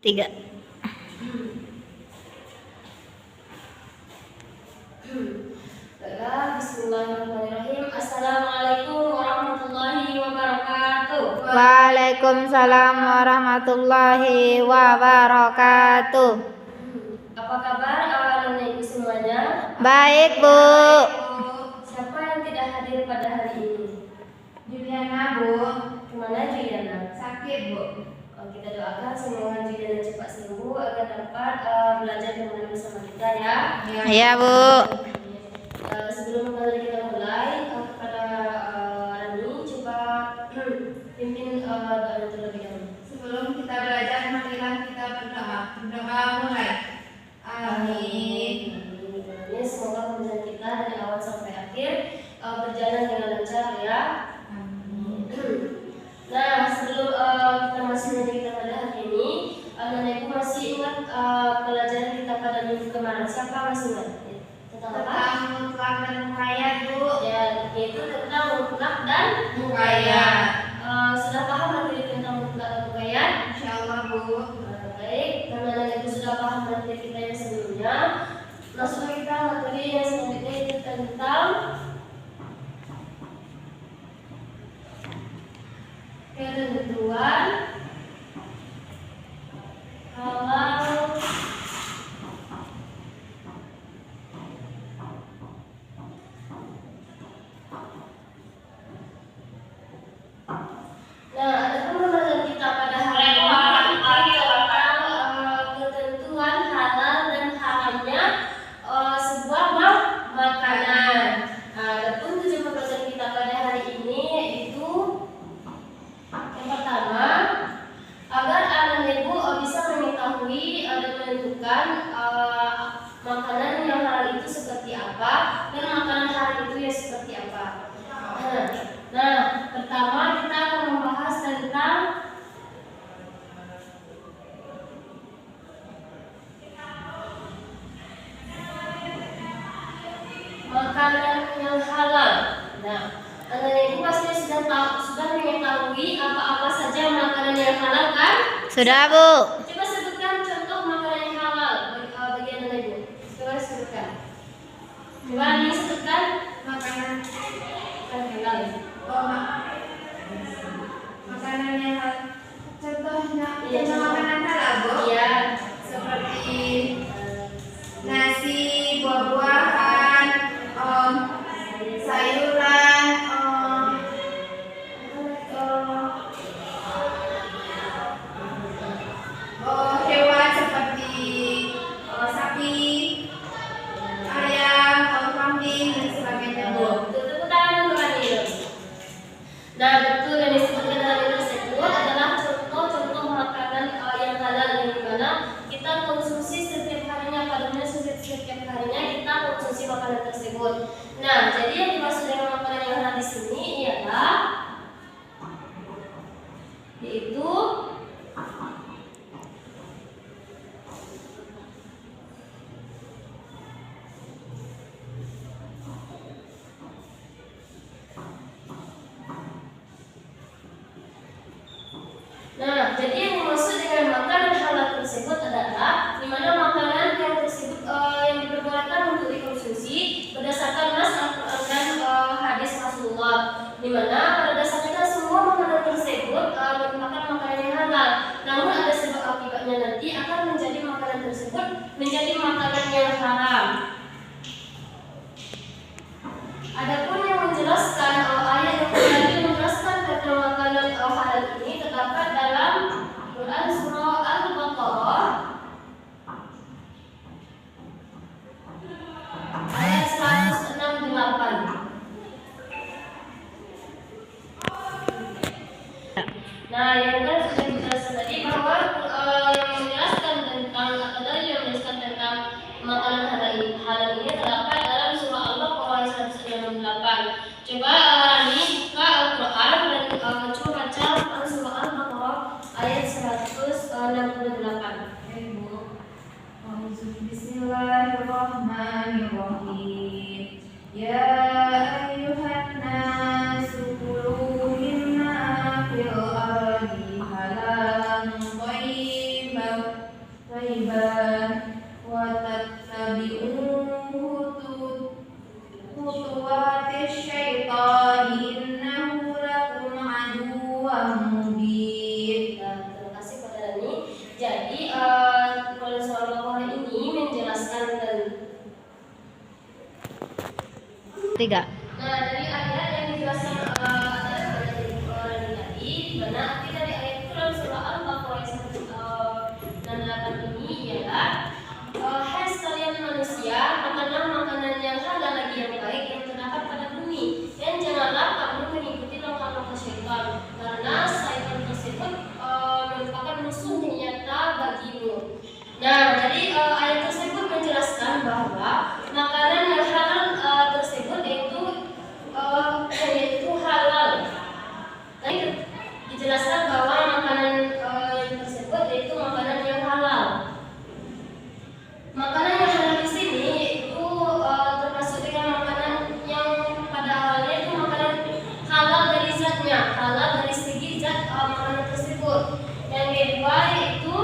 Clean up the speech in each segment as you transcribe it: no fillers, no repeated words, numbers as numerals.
3. Bismillahirrahmanirrahim. Assalamualaikum warahmatullahi wabarakatuh. Waalaikumsalam warahmatullahi wabarakatuh. Apa kabar anak ibu semuanya? Baik, Bu. Siapa yang tidak hadir pada hari ini? Juliana, Bu. Kemana Juliana? Sakit, Bu. Kita doakan semoga Juliana cepat sembuh agar dapat belajar kembali bersama kita ya. Iya, Bu. Sebelum kita mulai, kepada Rani coba pimpin doa terlebih dahulu. Sebelum kita belajar, marilah kita berdoa. Berdoa mulai. Amin. Semoga pembelajaran kita dari awal sampai akhir berjalan dengan lancar ya. Amin. Nah, sebelum kita masuk menjadi kita pada hari ini, Nenek Ibu masih ingat pelajaran kita pada minggu kemarin. Siapa masih ingat? Tentang apa? Tentang mutlak dan muqayyad, Bu. Ya, yaitu tentang mutlak dan Muqayyad. Sudah paham materi tentang mutlak dan muqayyad? Insyaallah, Bu. Baik, karena Nenek Ibu sudah paham materi kita yang sebelumnya, masuklah kita materi yang selanjutnya itu tentang ketentuan halal pembahasan kita pada hari ini tentang ketentuan halal dan haramnya sebuah makanan. Adapun tujuan pembahasan kita pada hari ini yaitu yang pertama, agar anak ibu bisa mengetahui dan menentukan makanan yang halal itu seperti apa dan makanan haram itu ya seperti apa. Nah, pertama kita akan membahas tentang makanan yang halal. Nah, anak ibu pasti sudah mengetahui apa-apa saja makanan yang halal kan? Sudah, Bu. Coba sebutkan contoh makanan yang halal bagi anak ibu. Coba sebutkan. Coba nih sebutkan Makanan halal. Makanan yang contohnya Iya, contoh. makanan halal, Bu. Iya. Seperti nasi, buah-buahan, sayuran, hewan seperti sapi, ayam, kambing dan sebagainya, Bu. Tepuk tangan untuk Anil. Nah, betul yang disebutkan dalam itu tersebut adalah contoh-contoh makanan yang halal yang dimana kita konsumsi setiap harinya, padanya setiap harinya kita konsumsi makanan tersebut. Nah, jadi yang dimaksud dengan makanan yang halal di sini ialah yaitu jadi yang dimaksud dengan makanan halal tersebut adalah di mana makanan yang tersebut yang diperbolehkan untuk dikonsumsi berdasarkan nas Al-Qur'an dan hadis Rasulullah. Di mana pada dasarnya semua makanan tersebut merupakan makanan yang halal. Namun ada sebab akibatnya nanti akan menjadi makanan tersebut menjadi makanan yang haram. Adapun yang menjelaskan ayat yang tadi menjelaskan tentang makanan halal ini terdapat dalam Quran surah Al-Baqarah ayat 168. Nah, yang kan sudah dijelaskan tadi bahwa yang menjelaskan tentang atau dalil yang menjelaskan tentang makanan halal ini terdapat dalam surah Al-Baqarah ayat 168. Coba Rani buka Al-Quran dan coba baca surah Al-Baqarah ayat 168. Bismillahirrahmanirrahim. Ya ayyuhan nasu kulu mimma fil ardi halalan thayyiban 3. Nah, dari ayat yang dijelaskan tadi, di mana arti dari ayat itu dalam surah Al-Baqarah ayat 168 ini ialah hai sekalian manusia, makanlah makanan yang halal lagi yang baik yang terdapat pada bumi, dan janganlah kamu mengikuti langkah-langkah syaitan, karena syaitan tersebut merupakan musuh yang nyata bagimu. Nah, jadi ayat tersebut menjelaskan bahwa makanan yang halal tersebut yaitu halal. Tadi dijelaskan bahwa makanan yang tersebut yaitu makanan yang halal. Makanan yang halal di sini itu termasuk dengan makanan yang pada awalnya itu makanan halal dari zatnya, halal dari segi zat makanan tersebut. Yang kedua yaitu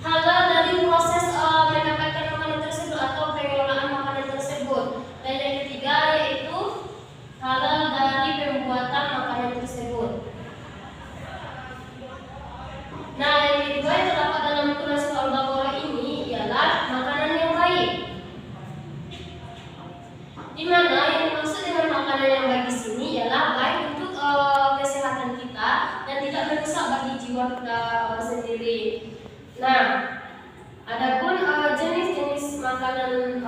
halal dari proses mendapatkan makanan tersebut atau pengelolaan makanan tersebut. Dan yang ketiga yaitu halal dari pembuatan makanan tersebut. Nah, yang kedua yang terdapat dalam surah Al-Baqarah ini ialah makanan yang baik. Di mana yang dimaksud dengan makanan yang baik di sini ialah baik untuk kesehatan kita dan tidak merusak bagi jiwa kita sendiri. Nah, adapun jenis-jenis makanan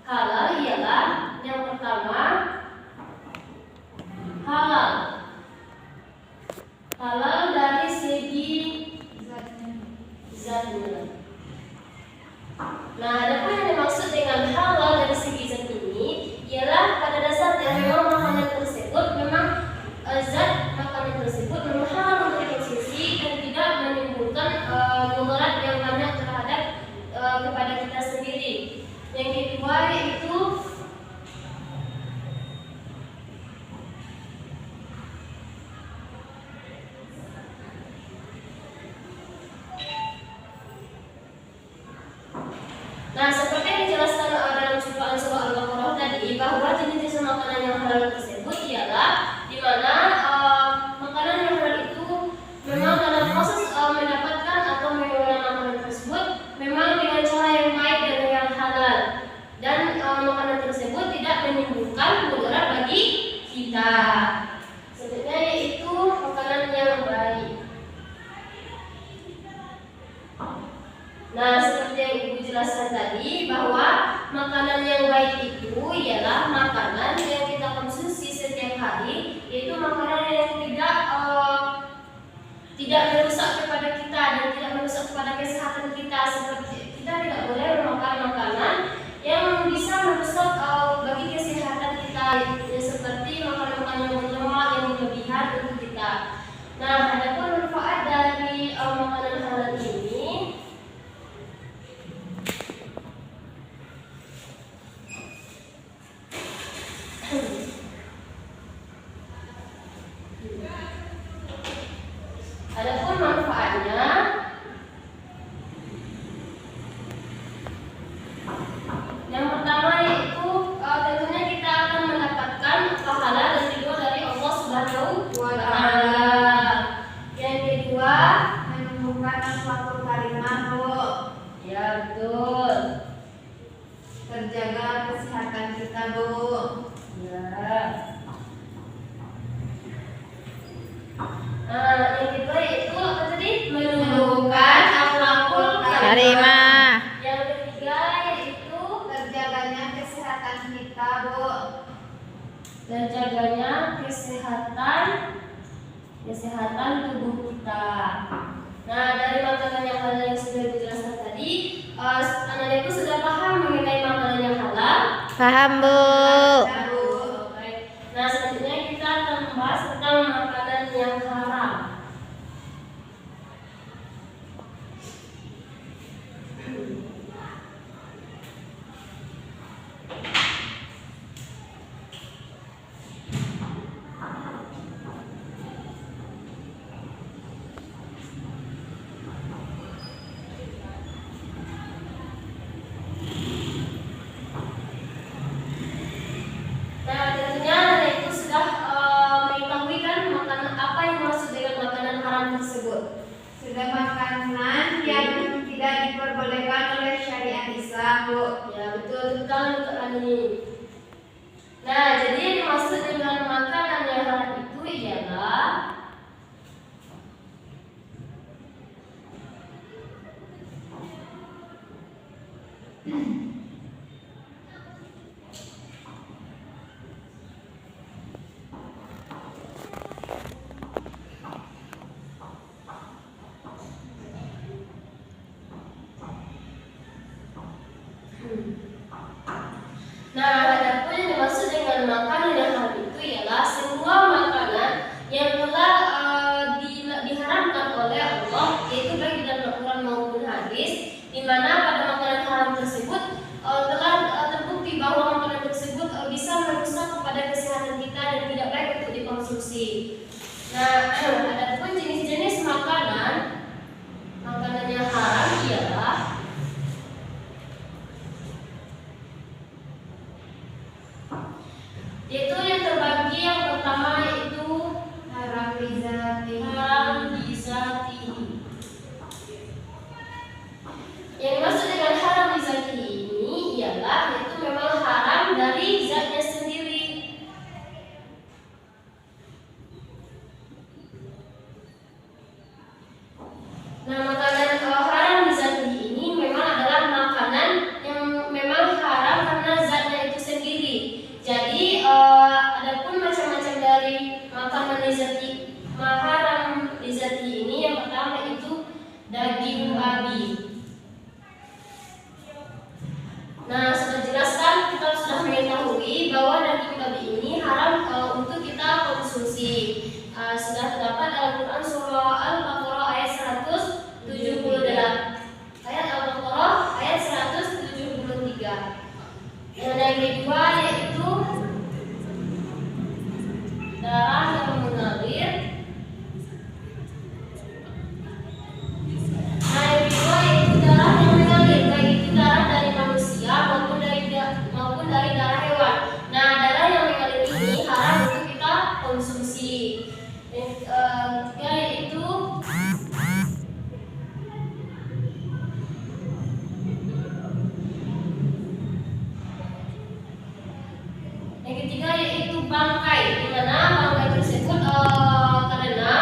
halal ialah yang pertama halal dari segi zatnya. Nah, adapun yang dimaksud dengan halal dari segi zat ini ialah pada dasarnya memang makanan tersebut memang zat makanan tersebut memang halal untuk dikonsumsi dan tidak menimbulkan mudarat yang banyak terhadap kepada kita sendiri. Yang kedua yaitu nah, seperti yang dijelaskan dalam surah Al-Baqarah tadi, bahwa jenis-jenis makanan yang halal tersebut ialah di mana makanan yang halal itu memang dalam proses mendapatkan atau mengelola makanan tersebut memang dengan cara yang baik dan yang halal, dan makanan tersebut tidak menimbulkan mudarat bagi kita. Sebenarnya yaitu makanan yang baik. Nah, seperti yang Ibu jelaskan tadi, bahwa makanan yang baik itu ialah makanan yang kita konsumsi setiap hari, yaitu makanan yang tidak merusak kepada kita dan tidak merusak kepada kesehatan kita. Seperti kita tidak boleh memakan makanan yang bisa merusak bagi kesehatan kita, seperti makanan-makanan yang berlemak yang berlebihan untuk kita. Nah, adapun manfaat dari makanan halal ini adapun manfaatnya yang pertama yaitu tentunya kita akan mendapatkan pahala dan ridho dari Allah Subhanahu wa Ta'ala. Yang kedua Menumbuhkan akhlakul karimah, Bu. ya betul, Terjaga kesehatan kita, Bu. ya. Yang kedua yaitu apa tadi? Menumbuhkan akhlakul Karimah. Yang ketiga yaitu Terjaganya kesehatan kita, Bu. terjaganya kesehatan tubuh kita. Nah, dari makanan yang halal yang sudah dijelaskan tadi, anak-anakku sudah paham mengenai makanan yang halal. Paham, Bu. Bu. Baik. Nah, selanjutnya kita akan membahas tentang makanan yang haram. Nah, tentunya anak itu sudah mengetahui kan makanan apa yang dimaksud dengan makanan haram tersebut. Sudah makanan yang tidak diperbolehkan oleh syariat Islam, Bu. Ya betul sekali untuk ini. Nah, jadi yang dimaksud dengan makanan yang haram itu ialah Nah, adapun yang dimaksud dengan makanan yang haram itu ialah semua makanan yang telah diharamkan oleh Allah, yaitu baik dalam Al-Quran maupun hadis, di mana pada makanan haram tersebut telah terbukti bahwa makanan tersebut bisa merusak kepada kesehatan kita dan tidak baik untuk dikonsumsi. Nah, adapun jenis-jenis makanan yang haram ialah yaitu yang terbagi yang pertama yaitu haram bizatihi. Yang dimaksud dengan haram bizatihi ini ialah yaitu memang haram dari zatnya sendiri. Nah, makanan haram bizatihi ini memang adalah makanan yang memang haram karena zatnya itu sendiri. Jadi adapun macam-macam dari makanan haram lizati ini, yang pertama itu daging babi. Nah, sudah jelaskan, kita sudah mengetahui bahwa daging babi ini haram untuk kita konsumsi. Sudah terdapat dalam Quran surah Al-Baqarah ayat 178. Ayat Al-Baqarah ayat 173. Yang kedua yaitu darah yang mengalir. Nah, yang kedua yaitu darah yang mengalir, baik itu darah dari manusia maupun dari darah hewan. Nah, darah yang mengalir ini haram untuk kita konsumsi. Yang ketiga yaitu bangkai, di mana bangkai tersebut karena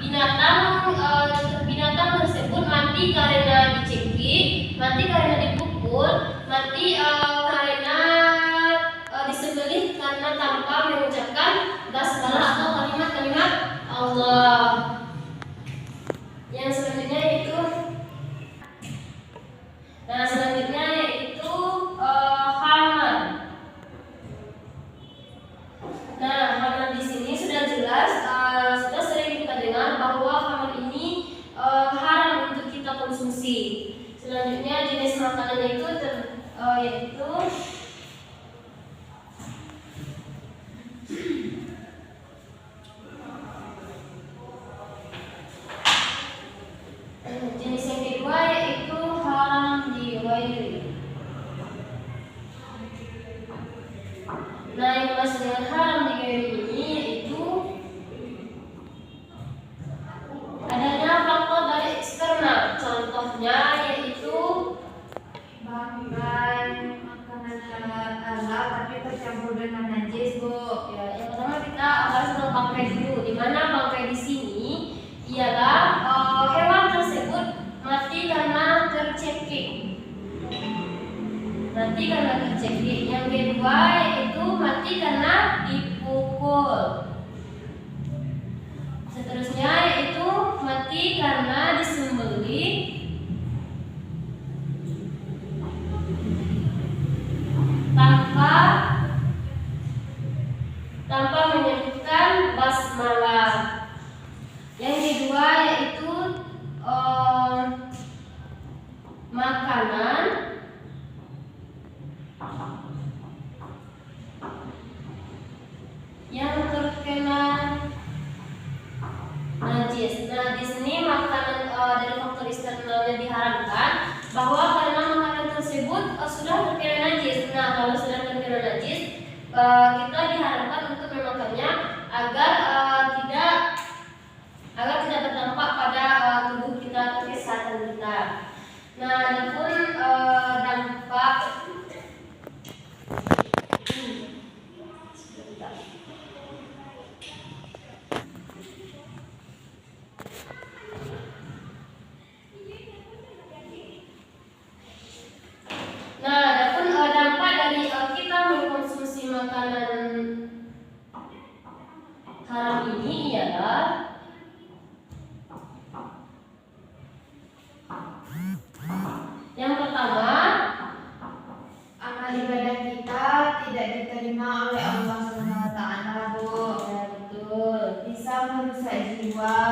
binatang tersebut mati karena dicekik, mati karena dipukul, mati karena disembelih karena tanpa mengucapkan basmalah atau kalimat-kalimat Allah. Yang selanjutnya yaitu hamal. Nah, hamal di sini sudah jelas, sudah sering kita dengar bahwa hamal ini haram untuk kita konsumsi. Selanjutnya jenis makanannya itu yaitu jenis yang kedua yaitu haram dighairi. Nah, yang dimaksud dengan haram dighairi ini yaitu adanya faktor dari eksternal. Contohnya yaitu Bangkai makanan halal tapi tercampur dengan najis, Bu. ya, yang pertama kita harus tahu bangkai dulu. Di mana bangkai di sini ialah hewan tersebut mati karena tercekik. Yang kedua yaitu mati karena dipukul. Seterusnya yaitu mati karena disembelih tanpa menyebutkan basmalah. Yang kedua yaitu makanan yang terkena najis. Nah, di sini makanan dari faktor eksternalnya diharamkan bahwa karena makanan tersebut sudah terkena najis. Nah, kalau sudah terkena najis, kita diharamkan untuk memakannya agar tidak terdapat ibadah. Yang pertama, Amal ibadah kita tidak diterima oleh Allah SWT, Bu. ya betul. Bisa merusak jiwa,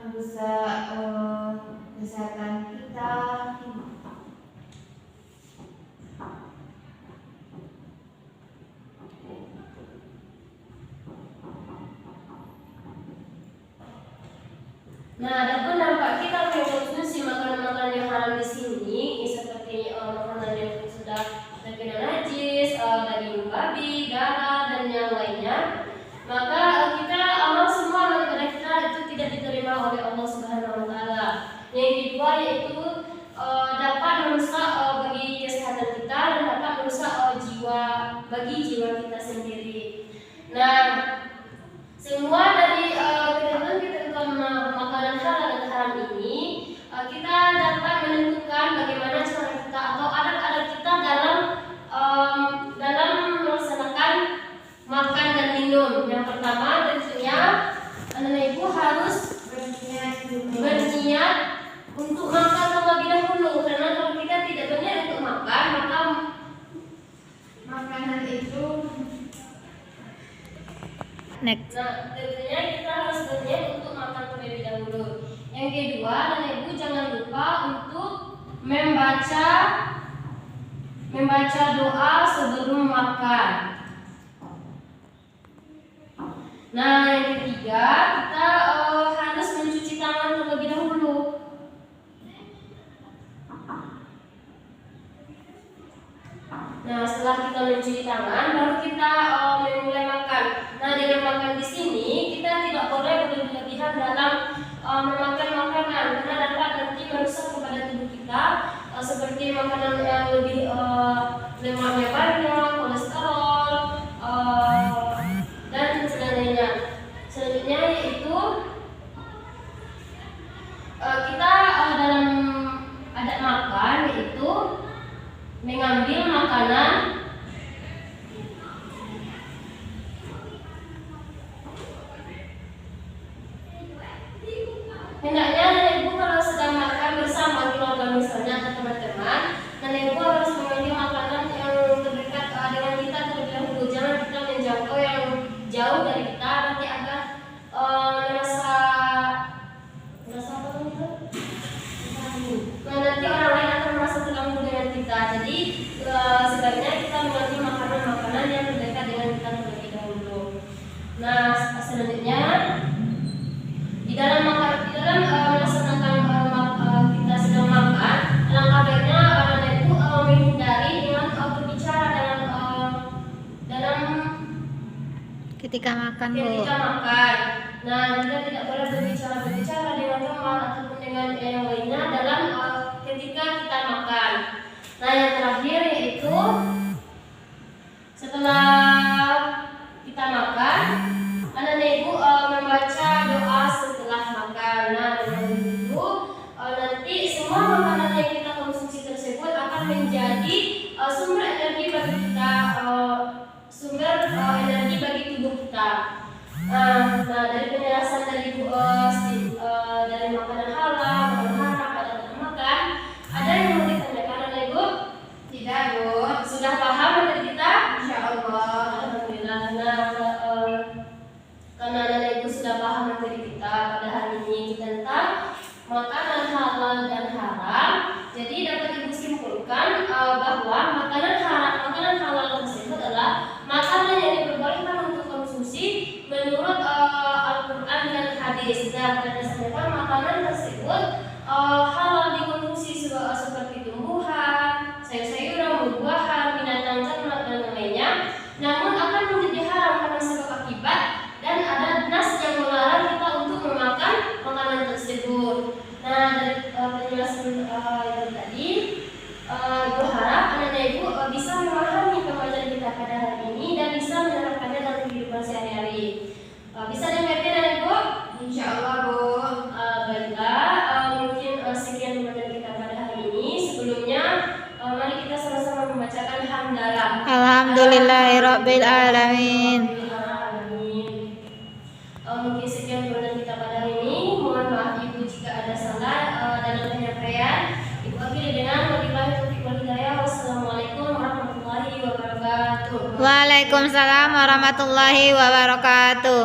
merusak kesehatan kita. Nah, adapun dampak kita mengkonsumsi makanan-makanan yang haram di sini seperti makanan yang sudah terkena najis, daging babi, darah dan yang lainnya, maka kita amal semua amal ibadah kita itu tidak diterima oleh Allah Subhanahu wa taala. Yang kedua yaitu dapat merusak bagi kesehatan kita dan dapat merusak bagi jiwa kita sendiri. Nah, semua dari ketentuan makanan halal dan haram ini kita dapat menentukan bagaimana cara kita atau adat-adat kita dalam melaksanakan makan dan minum. Yang pertama tentunya anak ibu harus berniat untuk makan terlebih dahulu, karena kalau kita tidak berniat untuk makan maka Makanan itu Next. Nah, tentunya kita harus berniat untuk makan terlebih dahulu. Yang kedua, dan ibu jangan lupa untuk membaca doa sebelum makan. Nah, yang ketiga, kita harus mencuci tangan terlebih dahulu. Nah, setelah kita mencuci tangan, baru kita memulai makan. Nah, dengan makan di sini kita tidak boleh berlebihan dalam memakan makanan, karena dapat nanti merusak kepada tubuh kita, seperti makanan yang lebih lemaknya banyak, kolesterol, dan sebagainya. Selanjutnya yaitu kita dalam adat makan yaitu mengambil makanan hendaknya ibu kalau sedang makan bersama keluarga misalnya atau teman-teman, dan ibu harus mengambil makanan yang terdekat dengan kita terlebih dahulu. Jangan kita menjangkau yang jauh dari kita, nanti akan merasa apa itu? Nah, nanti orang lain akan merasa terganggu dengan kita. Jadi sebaiknya kita mengambil makanan-makanan yang terdekat dengan kita terlebih dahulu. Nah, selanjutnya di dalam melaksanakan kita sedang makan, alangkah baiknya ibu menghindari dengan berbicara dalam Ketika makan, Bu. ketika makan. Nah, kita tidak boleh berbicara dengan teman ataupun dengan yang lainnya dalam ketika kita makan. Nah, yang terakhir yaitu setelah kita makan, anak ibu membaca doa setelah makan. Nah, dengan itu nanti semua makanan yang kita konsumsi tersebut akan menjadi sumber energi bagi kita, sumber energi bagi tubuh kita. Nah, dari penjelasan dari dari makanan halal, makanan haram, ada makan, ada yang mau ditanyakan oleh ibu? tidak, Bu. Sudah paham dari kita? Insya Allah. Alhamdulillah. Nah, karena anak ibu sudah paham dari kita pada hari ini tentang makanan halal dan haram, jadi dapat ibu simpulkan bahwa makanan halal tersebut adalah makanan yang diperbolehkan untuk konsumsi menurut Al-Quran dan hadis. Dan pada dasarnya makanan tersebut halal dikonsumsi seperti tumbuhan, sayur-sayuran, buah-buahan, binatang ternak dan lainnya. Namun akan menjadi haram karena sebab akibat, dan ada nas yang melarang kita untuk memakan makanan tersebut. Nah, dari penjelasan itu tadi, ibu harap anak ibu bisa memahami pembelajaran kita pada hari ini dan bisa menerapkannya dalam kehidupan sehari-hari. Bisa dimengerti dari ibu? Insya Allah, Bu. Baiklah, mungkin sekian pembelajaran kita pada hari ini. Sebelumnya, mari kita sama-sama membacakan hamdalah. Alhamdulillahirabbil alamin. Mungkin sekian sekian jawaban kita pada hari ini. Mohon maaf Ibu jika ada salah dalam penyampaian. Ibu akhiri dengan wabillahi taufiq wal hidayah. Wassalamualaikum warahmatullahi wabarakatuh. Waalaikumsalam warahmatullahi wabarakatuh.